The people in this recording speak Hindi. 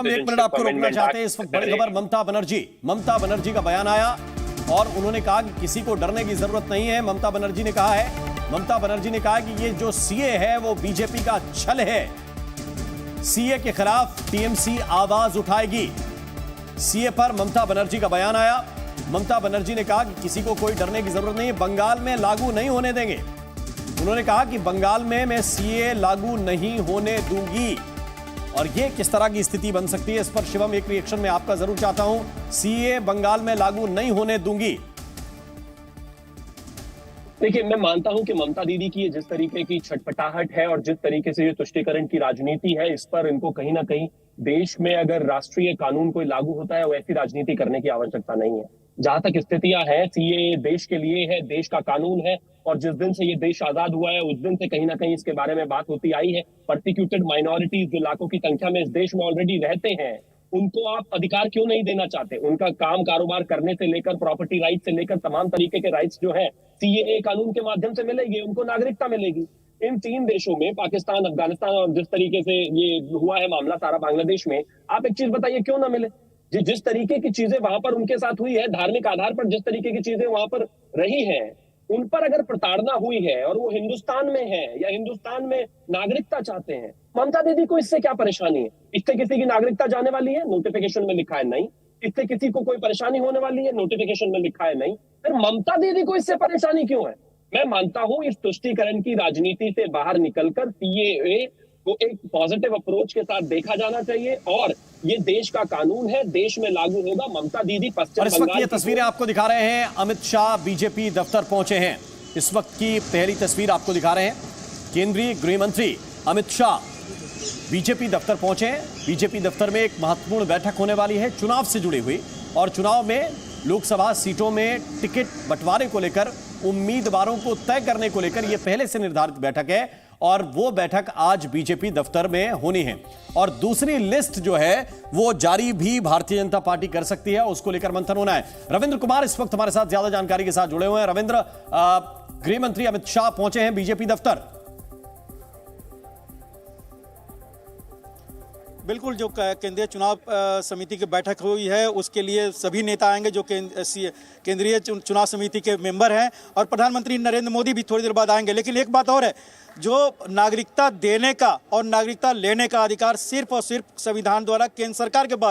हम एक मिनट आपको रोकना चाहते हैं। इस वक्त बड़ी खबर ममता बनर्जी का बयान आया और उन्होंने कहा कि किसी को डरने की जरूरत नहीं है। ममता बनर्जी ने कहा कि ये जो सीए है वो बीजेपी का छल है। सीए के खिलाफ टीएमसी आवाज उठाएगी। सीए पर ममता बनर्जी का बयान आया। ममता बनर्जी ने कहा कि किसी को कोई डरने की जरूरत नहीं है, बंगाल में लागू नहीं होने देंगे। उन्होंने कहा कि बंगाल में मैं सीए लागू नहीं होने दूंगी। और ये किस तरह की स्थिति बन सकती है, इस पर शिवम एक रिएक्शन में आपका जरूर चाहता हूं। सीए बंगाल में लागू नहीं होने दूंगी। देखिए, मैं मानता हूं कि ममता दीदी की जिस तरीके की छटपटाहट है और जिस तरीके से ये तुष्टीकरण की राजनीति है, इस पर इनको कहीं ना कहीं देश में अगर राष्ट्रीय कानून कोई लागू होता है वैसी राजनीति करने की आवश्यकता नहीं है। जहां तक स्थितियां हैं, सीए देश के लिए है, देश का कानून है और जिस दिन से ये देश आजाद हुआ है उस दिन से कहीं ना कहीं इसके बारे में बात होती आई है। परसिक्यूटेड माइनॉरिटीज जो लाखों की संख्या में इस देश में ऑलरेडी रहते हैं, उनको आप अधिकार क्यों नहीं देना चाहते? उनका काम कारोबार करने से लेकर प्रॉपर्टी राइट से लेकर तमाम तरीके के राइट्स जो है सीएए कानून के माध्यम से मिलेगी, उनको नागरिकता मिलेगी। इन 3 देशों में, पाकिस्तान, अफगानिस्तान और जिस तरीके से ये हुआ है मामला सारा बांग्लादेश में, आप एक चीज बताइए क्यों ना मिले? जिस तरीके की चीजें वहां पर उनके साथ हुई है, धार्मिक आधार पर जिस तरीके की चीजें वहां पर रही हैं, उन पर अगर प्रताड़ना हुई है और वो हिंदुस्तान में है या हिंदुस्तान में नागरिकता चाहते हैं, ममता दीदी को इससे क्या परेशानी है? इससे किसी की नागरिकता जाने वाली है? नोटिफिकेशन में लिखा है नहीं। इससे किसी को कोई परेशानी होने वाली है? नोटिफिकेशन में लिखा है नहीं। फिर ममता दीदी को इससे परेशानी क्यों है? मैं मानता हूं इस तुष्टीकरण की राजनीति से बाहर निकलकर सीएए को एक पॉजिटिव अप्रोच के साथ देखा जाना चाहिए और ये देश का कानून है, देश में लागू होगा। ममता दीदी पश्चिम बंगाल, इस वक्त ये की तस्वीरें आपको दिखा रहे हैं। अमित शाह बीजेपी दफ्तर पहुंचे हैं। इस वक्त की पहली तस्वीर आपको दिखा रहे हैं। केंद्रीय गृह मंत्री अमित शाह बीजेपी दफ्तर पहुंचे हैं। बीजेपी दफ्तर में एक महत्वपूर्ण बैठक होने वाली है चुनाव से जुड़ी हुई, और चुनाव में लोकसभा सीटों में टिकट बंटवारे को लेकर, उम्मीदवारों को तय करने को लेकर यह पहले से निर्धारित बैठक है और वो बैठक आज बीजेपी दफ्तर में होनी है। और दूसरी लिस्ट जो है वो जारी भी भारतीय जनता पार्टी कर सकती है, उसको लेकर मंथन होना है। रविंद्र कुमार इस वक्त हमारे साथ ज्यादा जानकारी के साथ जुड़े हुए हैं। रविंद्र, गृह मंत्री अमित शाह पहुंचे हैं बीजेपी दफ्तर। बिल्कुल, जो केंद्रीय चुनाव समिति की बैठक हुई है उसके लिए सभी नेता आएंगे जो केंद्रीय चुनाव समिति के मेंबर हैं, और प्रधानमंत्री नरेंद्र मोदी भी थोड़ी देर बाद आएंगे। लेकिन एक बात और है, जो नागरिकता देने का और नागरिकता लेने का अधिकार सिर्फ और सिर्फ संविधान द्वारा केंद्र सरकार के पास